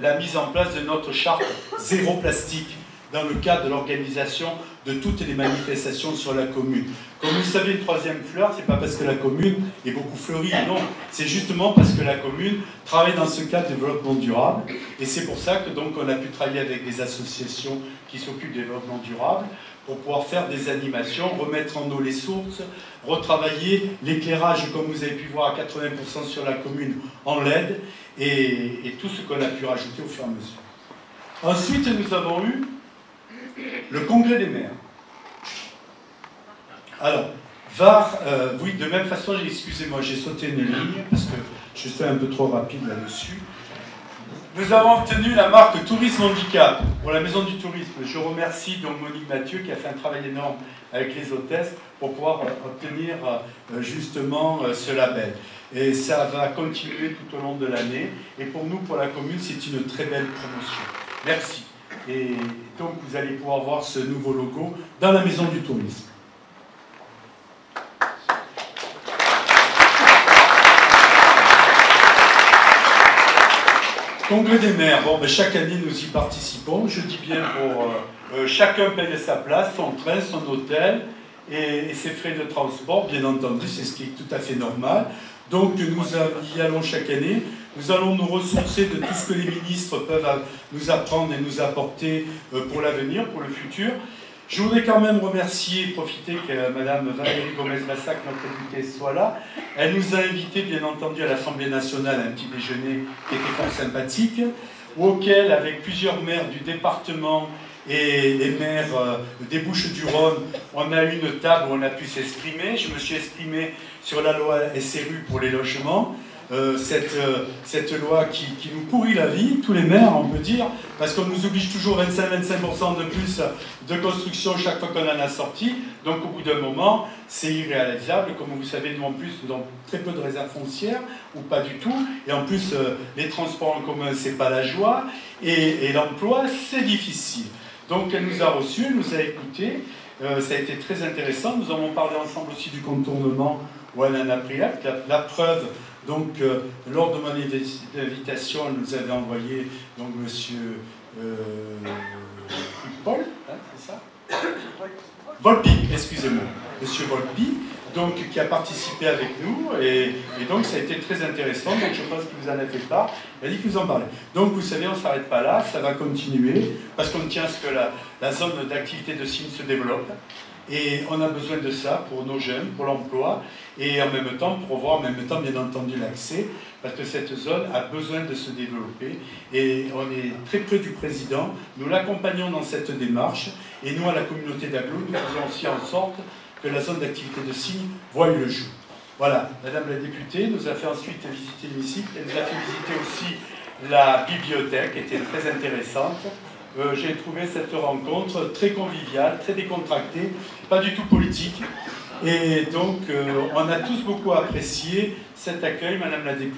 la mise en place de notre charte zéro plastique dans le cadre de l'organisation de toutes les manifestations sur la commune. Comme vous savez, une troisième fleur, c'est pas parce que la commune est beaucoup fleurie, non, c'est justement parce que la commune travaille dans ce cadre de développement durable, et c'est pour ça que donc on a pu travailler avec des associations qui s'occupent du développement durable pour pouvoir faire des animations, remettre en eau les sources, retravailler l'éclairage, comme vous avez pu voir, à 80% sur la commune en LED, et tout ce qu'on a pu rajouter au fur et à mesure. Ensuite, nous avons eu le congrès des maires. Alors, VAR, oui, de même façon, excusez-moi, j'ai sauté une ligne, parce que je suis un peu trop rapide là-dessus. Nous avons obtenu la marque Tourisme Handicap pour la Maison du Tourisme. Je remercie donc Monique Mathieu qui a fait un travail énorme avec les hôtesses pour pouvoir obtenir justement ce label. Et ça va continuer tout au long de l'année. Et pour nous, pour la commune, c'est une très belle promotion. Merci. Et donc, vous allez pouvoir voir ce nouveau logo dans la Maison du Tourisme. Congrès des maires, bon, ben, chaque année nous y participons, je dis bien pour chacun paye sa place, son train, son hôtel et ses frais de transport, bien entendu, c'est ce qui est tout à fait normal. Donc nous y allons chaque année, nous allons nous ressourcer de tout ce que les ministres peuvent nous apprendre et nous apporter pour l'avenir, pour le futur. Je voudrais quand même remercier, profiter que Mme Valérie Gomez-Bassac, notre députée, soit là. Elle nous a invités, bien entendu, à l'Assemblée nationale à un petit déjeuner qui était fort sympathique, auquel, avec plusieurs maires du département et les maires des Bouches-du-Rhône, on a eu une table où on a pu s'exprimer. Je me suis exprimé sur la loi SRU pour les logements. Cette loi qui nous pourrit la vie, tous les maires, on peut dire, parce qu'on nous oblige toujours 25% de plus de construction chaque fois qu'on en a sorti. Donc au bout d'un moment, c'est irréalisable. Comme vous savez, nous en plus, nous avons très peu de réserves foncières, ou pas du tout. Et en plus, les transports en commun, c'est pas la joie. Et l'emploi, c'est difficile. Donc elle nous a reçus, elle nous a écoutés. Ça a été très intéressant. Nous avons parlé ensemble aussi du contournement où elle en a pris acte. La preuve. Donc, lors de mon invitation, elle nous avait envoyé donc, monsieur Paul, hein, c'est ça Volpi, excusez-moi, monsieur Volpi, donc, qui a participé avec nous, et donc ça a été très intéressant, donc je pense qu'il vous en a fait part, il a dit qu'il vous en parlait. Donc, vous savez, on ne s'arrête pas là, ça va continuer, parce qu'on tient à ce que la zone d'activité de Signes se développe, et on a besoin de ça pour nos jeunes, pour l'emploi, et en même temps, pour voir en même temps, bien entendu, l'accès, parce que cette zone a besoin de se développer, et on est très près du président, nous l'accompagnons dans cette démarche, et nous, à la communauté d'Aglo, nous faisons aussi en sorte que la zone d'activité de Signes voie le jour. Voilà, Madame la députée nous a fait ensuite visiter l'hémicycle, elle nous a fait visiter aussi la bibliothèque, qui était très intéressante. J'ai trouvé cette rencontre très conviviale, très décontractée, pas du tout politique. Et donc, on a tous beaucoup apprécié cet accueil, Madame la députée.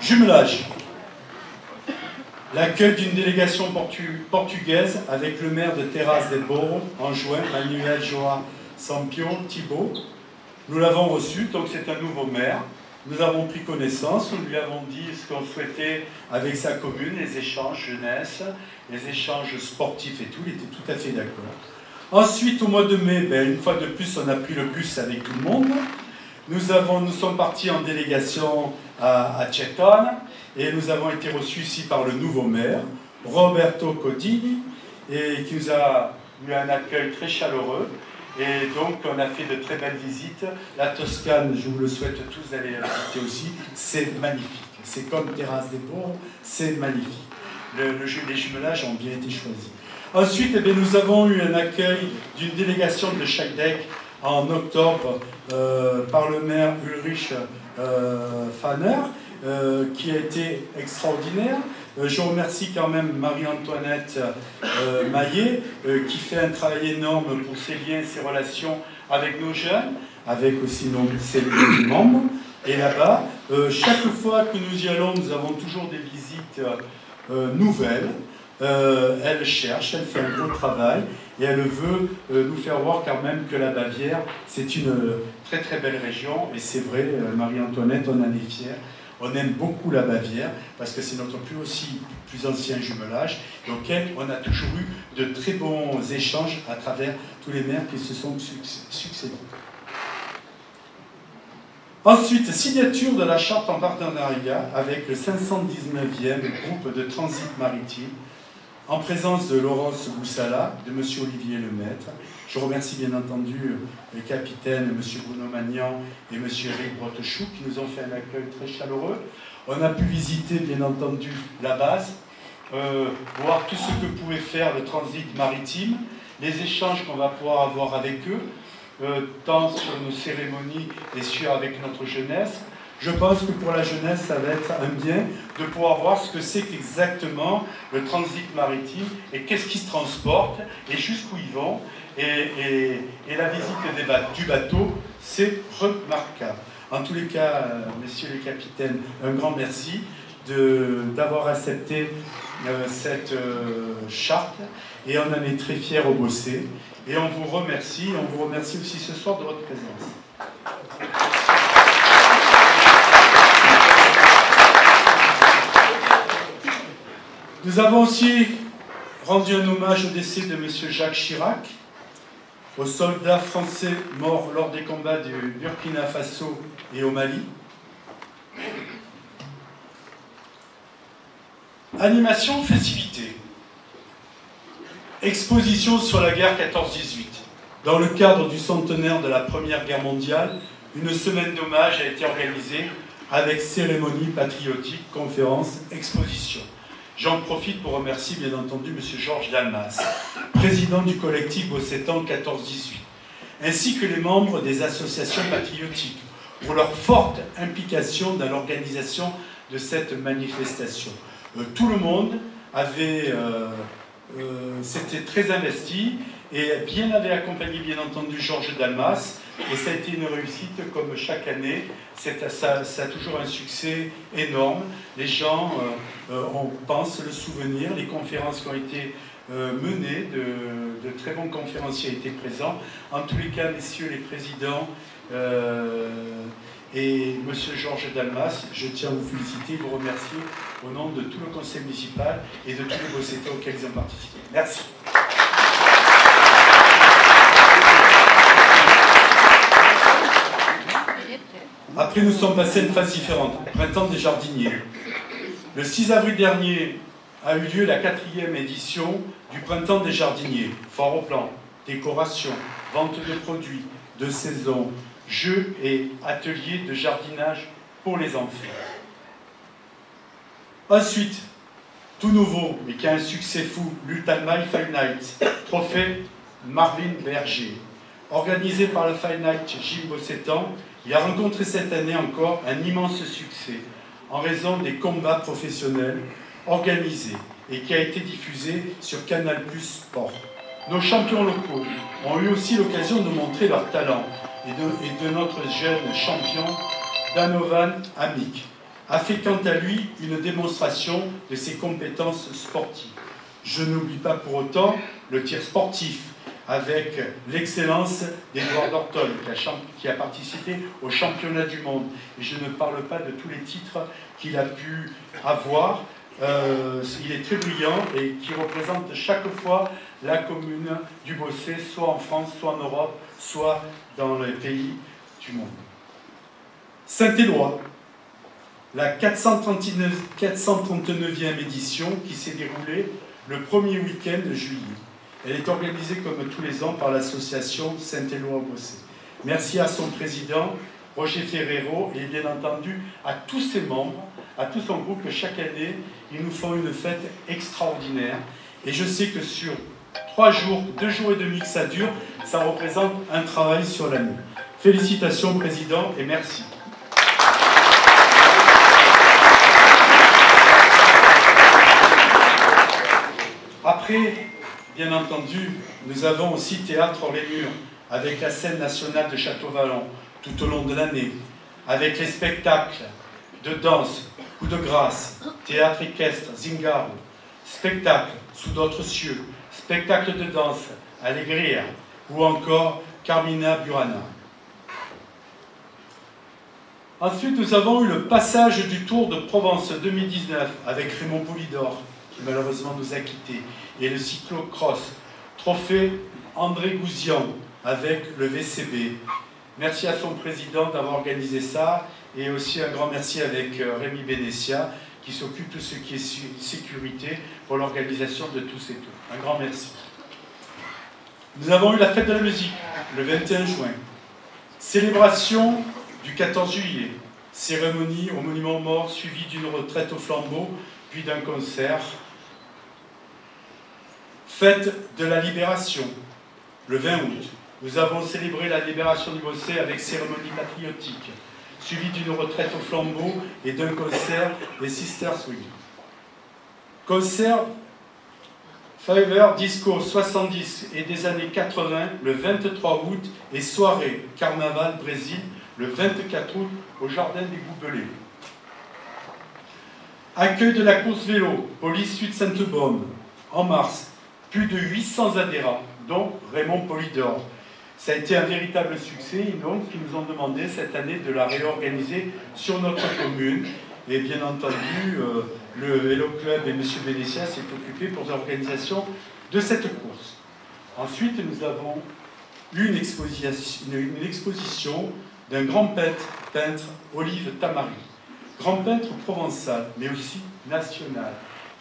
Jumelage. L'accueil d'une délégation portugaise avec le maire de Terras del Boro en juin, Manuel João Sampio Thibault. Nous l'avons reçu, donc c'est un nouveau maire. Nous avons pris connaissance, nous lui avons dit ce qu'on souhaitait avec sa commune, les échanges jeunesse, les échanges sportifs et tout, il était tout à fait d'accord. Ensuite, au mois de mai, une fois de plus, on a pris le bus avec tout le monde. Nous sommes partis en délégation à Cetone et nous avons été reçus ici par le nouveau maire, Roberto Codini, et qui nous a eu un accueil très chaleureux. Et donc, on a fait de très belles visites. La Toscane, je vous le souhaite tous d'aller la visiter aussi, c'est magnifique. C'est comme Terras del Boro, c'est magnifique. Les jumelages ont bien été choisis. Ensuite, nous avons eu un accueil d'une délégation de Scheideck en octobre par le maire Ulrich Fanner, qui a été extraordinaire. Je remercie quand même Marie-Antoinette Maillet, qui fait un travail énorme pour ses liens, ses relations avec nos jeunes, avec aussi ses membres. Et là-bas, chaque fois que nous y allons, nous avons toujours des visites nouvelles. Elle cherche, elle fait un gros travail et elle veut nous faire voir quand même que la Bavière, c'est une très très belle région. Et c'est vrai, Marie-Antoinette, on en est fiers. On aime beaucoup la Bavière parce que c'est notre plus ancien jumelage. Donc on a toujours eu de très bons échanges à travers tous les maires qui se sont succédés. Ensuite, signature de la charte en partenariat avec le 519e groupe de transit maritime, en présence de Laurence Boussala, de M. Olivier Lemaître. Je remercie bien entendu les capitaines, M. Bruno Magnan et M. Eric Brotechou, qui nous ont fait un accueil très chaleureux. On a pu visiter bien entendu la base, voir tout ce que pouvait faire le transit maritime, les échanges qu'on va pouvoir avoir avec eux, tant sur nos cérémonies et avec notre jeunesse. Je pense que pour la jeunesse, ça va être un bien de pouvoir voir ce que c'est exactement le transit maritime et qu'est-ce qui se transporte et jusqu'où ils vont. Et la visite du bateau, c'est remarquable. En tous les cas, messieurs les capitaines, un grand merci d'avoir accepté cette charte et on en est très fiers au Bossé. Et on vous remercie aussi ce soir de votre présence. Nous avons aussi rendu un hommage au décès de M. Jacques Chirac, aux soldats français morts lors des combats du Burkina Faso et au Mali. Animation, festivité. Exposition sur la guerre 14-18. Dans le cadre du centenaire de la Première Guerre mondiale, une semaine d'hommage a été organisée avec cérémonie patriotique, conférence, exposition. J'en profite pour remercier bien entendu M. Georges Dalmas, président du collectif Bossétan 14-18, ainsi que les membres des associations patriotiques pour leur forte implication dans l'organisation de cette manifestation. Tout le monde s'était très investi et bien avait accompagné bien entendu Georges Dalmas, et ça a été une réussite comme chaque année. Ça a toujours un succès énorme. Les gens, on pense le souvenir, les conférences qui ont été menées, de très bons conférenciers étaient présents. En tous les cas, messieurs les présidents et monsieur Georges Dalmas, je tiens à vous féliciter, vous remercier au nom de tout le conseil municipal et de tous les Bossétans auxquels ils ont participé. Merci. Après, nous sommes passés à une phase différente, printemps des jardiniers. Le 6 avril dernier a eu lieu la 4e édition du printemps des jardiniers. Foire au plan, décoration, vente de produits, de saison, jeux et ateliers de jardinage pour les enfants. Ensuite, tout nouveau, mais qui a un succès fou, l'Ultimate Fight Night, trophée Marvin Berger. Organisé par le Fight Night Gilles Bossétan, il a rencontré cette année encore un immense succès en raison des combats professionnels organisés et qui a été diffusé sur Canal+ Sport. Nos champions locaux ont eu aussi l'occasion de montrer leur talent et de notre jeune champion Danovan Amick a fait quant à lui une démonstration de ses compétences sportives. Je n'oublie pas pour autant le tir sportif, avec l'excellence d'Edouard Dorton, qui a participé au championnat du monde. Et je ne parle pas de tous les titres qu'il a pu avoir. Il est très brillant et qui représente chaque fois la commune du Bossé, soit en France, soit en Europe, soit dans les pays du monde. Saint-Éloi, la 439e édition qui s'est déroulée le premier week-end de juillet. Elle est organisée comme tous les ans par l'association Saint-Éloi-Bossé. Merci à son président, Roger Ferrero, et bien entendu à tous ses membres, à tout son groupe, que chaque année, ils nous font une fête extraordinaire. Et je sais que sur 3 jours, 2 jours et demi que ça dure, ça représente un travail sur l'année. Félicitations, président, et merci. Après, bien entendu, nous avons aussi Théâtre hors les murs, avec la scène nationale de Château-Vallon, tout au long de l'année, avec les spectacles de danse, coup de grâce, théâtre équestre, zingaro, spectacle sous d'autres cieux, spectacle de danse, Allegria, ou encore Carmina Burana. Ensuite, nous avons eu le passage du Tour de Provence 2019 avec Raymond Poulidor, qui malheureusement nous a quittés, et le cyclocross, trophée André Gouzian avec le VCB. Merci à son président d'avoir organisé ça, et aussi un grand merci avec Rémi Bénessia, qui s'occupe de tout ce qui est sécurité pour l'organisation de tous ces tours. Un grand merci. Nous avons eu la fête de la musique, le 21 juin. Célébration du 14 juillet. Cérémonie au monument aux morts, suivie d'une retraite au flambeau, puis d'un concert. Fête de la libération, le 20 août. Nous avons célébré la libération du Bossé avec cérémonie patriotique, suivie d'une retraite au flambeau et d'un concert des Sisters Swing. Concert Fever Disco 70 et des années 80 le 23 août et soirée Carnaval Brésil le 24 août au Jardin des Goubelets. Accueil de la course vélo, Police Suite Sainte-Baume, en mars. Plus de 800 adhérents, dont Raymond Poulidor. Ça a été un véritable succès, donc ils nous ont demandé cette année de la réorganiser sur notre commune. Et bien entendu, le Vélo Club et M. Bénessia s'est occupé pour l'organisation de cette course. Ensuite, nous avons eu une exposition d'un grand peintre, Olive Tamari, grand peintre provençal, mais aussi national,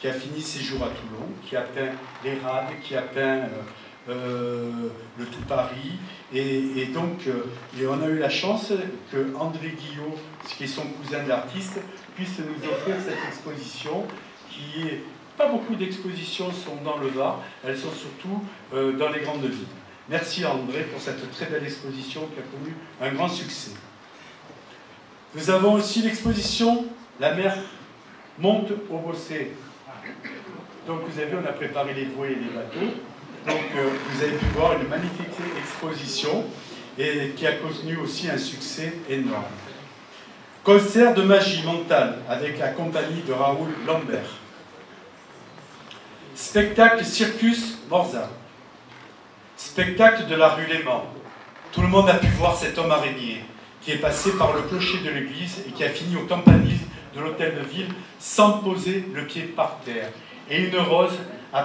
qui a fini ses jours à Toulon, qui a peint les Rades, qui a peint le tout Paris, et donc on a eu la chance que André Guillot, qui est son cousin d'artiste, puisse nous offrir cette exposition, qui est... Pas beaucoup d'expositions sont dans le Var, elles sont surtout dans les grandes villes. Merci à André pour cette très belle exposition qui a connu un grand succès. Nous avons aussi l'exposition La mer monte au Bossé. Donc vous avez vu, on a préparé les voies et les bateaux. Donc vous avez pu voir une magnifique exposition et qui a connu aussi un succès énorme. Concert de magie mentale avec la compagnie de Raoul Lambert. Spectacle Circus Morza. Spectacle de la rue Léman. Tout le monde a pu voir cet homme araignée qui est passé par le clocher de l'église et qui a fini au campanile de l'hôtel de ville sans poser le pied par terre. Et une rose à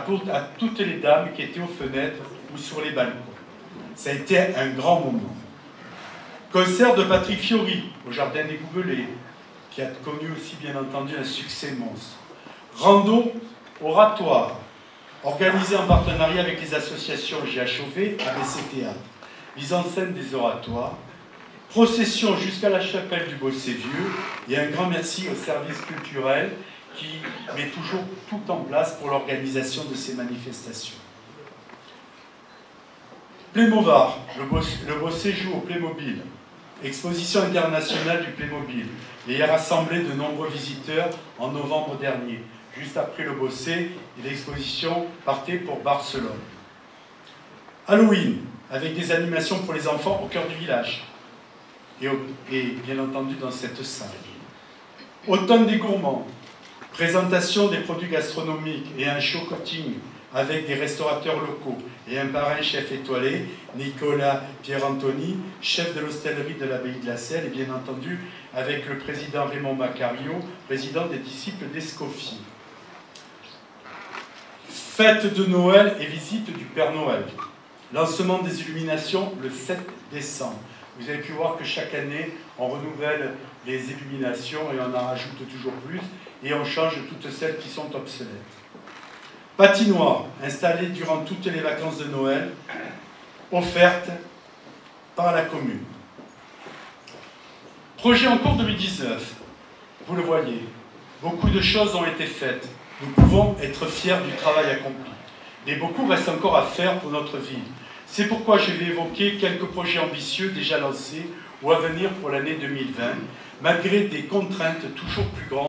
toutes les dames qui étaient aux fenêtres ou sur les balcons. Ça a été un grand moment. Concert de Patrick Fiori au Jardin des Goubelets, qui a connu aussi bien entendu un succès monstre. Rando oratoire, organisé en partenariat avec les associations GHOV, ABC Théâtre. Mise en scène des oratoires, procession jusqu'à la chapelle du Bossé-Vieux, et un grand merci au service culturel qui met toujours tout en place pour l'organisation de ces manifestations. Playmovar, le Bossé joue au Playmobil, exposition internationale du Playmobil, et a rassemblé de nombreux visiteurs en novembre dernier. Juste après le Bossé, l'exposition partait pour Barcelone. Halloween, avec des animations pour les enfants au cœur du village, et bien entendu dans cette salle. Automne des gourmands, présentation des produits gastronomiques et un show-cutting avec des restaurateurs locaux et un parrain chef étoilé, Nicolas Pierre-Antoni, chef de l'hostellerie de l'abbaye de la Selle, et bien entendu avec le président Raymond Macario, président des disciples d'Escoffier. Fête de Noël et visite du Père Noël. Lancement des illuminations le 7 décembre. Vous avez pu voir que chaque année, on renouvelle les illuminations et on en rajoute toujours plus, et on change toutes celles qui sont obsolètes. Patinoire, installée durant toutes les vacances de Noël, offerte par la commune. Projet en cours 2019, vous le voyez, beaucoup de choses ont été faites. Nous pouvons être fiers du travail accompli. Mais beaucoup reste encore à faire pour notre ville. C'est pourquoi je vais évoquer quelques projets ambitieux déjà lancés ou à venir pour l'année 2020, malgré des contraintes toujours plus grandes.